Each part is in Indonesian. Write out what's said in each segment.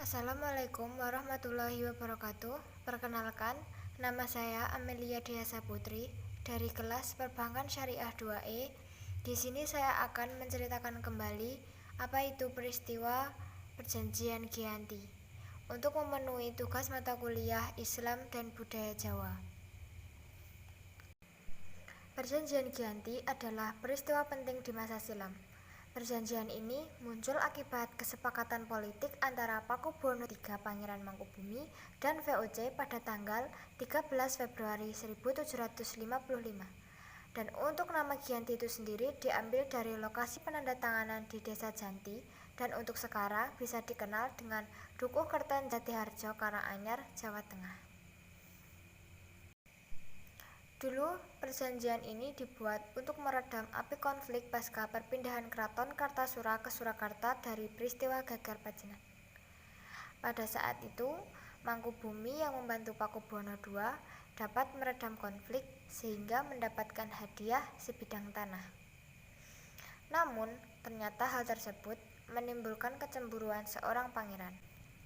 Assalamualaikum warahmatullahi wabarakatuh. Perkenalkan, nama saya Amelia Diasa Putri dari kelas Perbankan Syariah 2E. Di sini saya akan menceritakan kembali apa itu peristiwa Perjanjian Giyanti untuk memenuhi tugas mata kuliah Islam dan Budaya Jawa. Perjanjian Giyanti adalah peristiwa penting di masa silam. Perjanjian ini muncul akibat kesepakatan politik antara Pakubuwono III Pangeran Mangkubumi dan VOC pada tanggal 13 Februari 1755. Dan untuk nama Giyanti itu sendiri diambil dari lokasi penandatanganan di Desa Janti dan untuk sekarang bisa dikenal dengan Dukuh Kerten Jatiharjo, Karanganyar, Jawa Tengah. Dulu, perjanjian ini dibuat untuk meredam api konflik pasca perpindahan Keraton Kartasura ke Surakarta dari peristiwa Geger Pajengan. Pada saat itu, Mangkubumi yang membantu Pakubuwono II dapat meredam konflik sehingga mendapatkan hadiah sebidang tanah. Namun, ternyata hal tersebut menimbulkan kecemburuan seorang pangeran.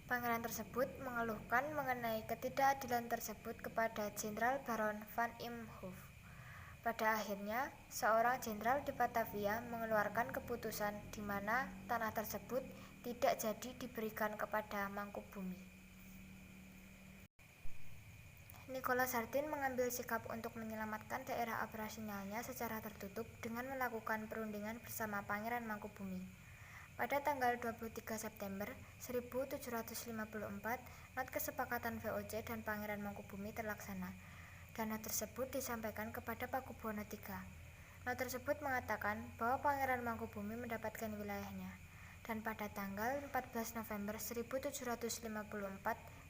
Pangeran tersebut mengeluhkan mengenai ketidakadilan tersebut kepada Jenderal Baron van Imhoff. Pada akhirnya, seorang jenderal di Batavia mengeluarkan keputusan di mana tanah tersebut tidak jadi diberikan kepada Mangkubumi. Nicholas Sartin mengambil sikap untuk menyelamatkan daerah operasionalnya secara tertutup dengan melakukan perundingan bersama Pangeran Mangkubumi. Pada tanggal 23 September 1754, not kesepakatan VOC dan Pangeran Mangkubumi terlaksana, dan not tersebut disampaikan kepada Pakubuwono III. Not tersebut mengatakan bahwa Pangeran Mangkubumi mendapatkan wilayahnya, dan pada tanggal 14 November 1754,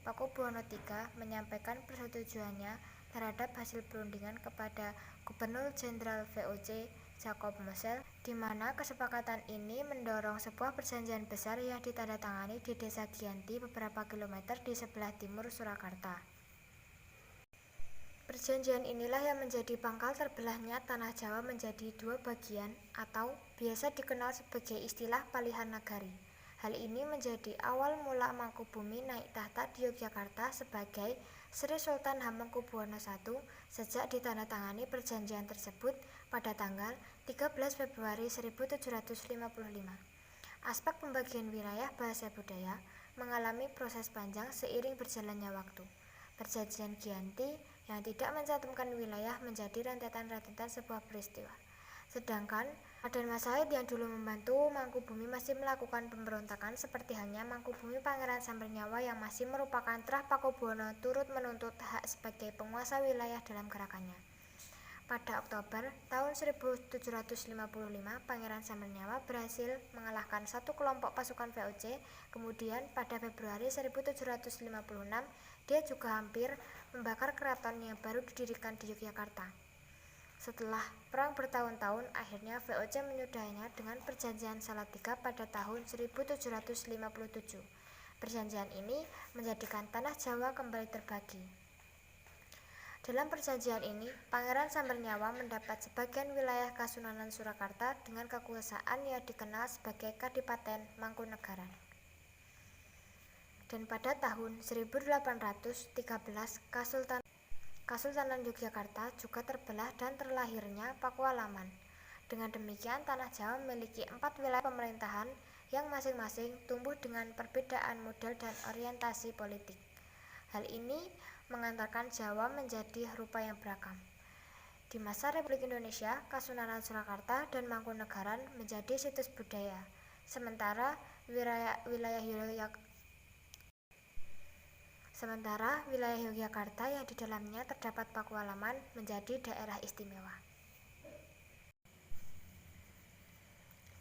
Pakubuwono III menyampaikan persetujuannya terhadap hasil perundingan kepada Gubernur Jenderal VOC Jacob Mosel, di mana kesepakatan ini mendorong sebuah perjanjian besar yang ditandatangani di Desa Giyanti beberapa kilometer di sebelah timur Surakarta. Perjanjian inilah yang menjadi pangkal terbelahnya tanah Jawa menjadi dua bagian atau biasa dikenal sebagai istilah palihan nagari. Hal ini menjadi awal mula Mangkubumi naik tahta di Yogyakarta sebagai Sri Sultan Hamengkubuwono I sejak ditandatangani perjanjian tersebut pada tanggal 13 Februari 1755. Aspek pembagian wilayah bahasa budaya mengalami proses panjang seiring berjalannya waktu. Perjanjian Giyanti yang tidak mencantumkan wilayah menjadi rentetan-rentetan sebuah peristiwa. Sedangkan Raden Mas Said yang dulu membantu Mangkubumi masih melakukan pemberontakan seperti halnya Mangkubumi Pangeran Sambernyawa yang masih merupakan trah Pakubuwono turut menuntut hak sebagai penguasa wilayah dalam gerakannya. Pada Oktober tahun 1755, Pangeran Sambernyawa berhasil mengalahkan satu kelompok pasukan VOC. Kemudian pada Februari 1756, dia juga hampir membakar keraton yang baru didirikan di Yogyakarta. Setelah perang bertahun-tahun, akhirnya VOC menyudahinya dengan Perjanjian Salatiga pada tahun 1757. Perjanjian ini menjadikan tanah Jawa kembali terbagi. Dalam perjanjian ini, Pangeran Sambernyawa mendapat sebagian wilayah Kasunanan Surakarta dengan kekuasaan yang dikenal sebagai Kadipaten Mangkunegaran. Dan pada tahun 1813, Kesultanan Yogyakarta juga terbelah dan terlahirnya Pakualaman. Dengan demikian, tanah Jawa memiliki 4 wilayah pemerintahan yang masing-masing tumbuh dengan perbedaan model dan orientasi politik. Hal ini mengantarkan Jawa menjadi rupa yang beragam. Di masa Republik Indonesia, Kasunanan Surakarta dan Mangkunegaran menjadi situs budaya, sementara wilayah Yogyakarta yang di dalamnya terdapat Pakualaman menjadi daerah istimewa.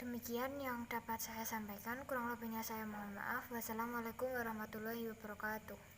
Demikian yang dapat saya sampaikan, kurang lebihnya saya mohon maaf. Wassalamualaikum warahmatullahi wabarakatuh.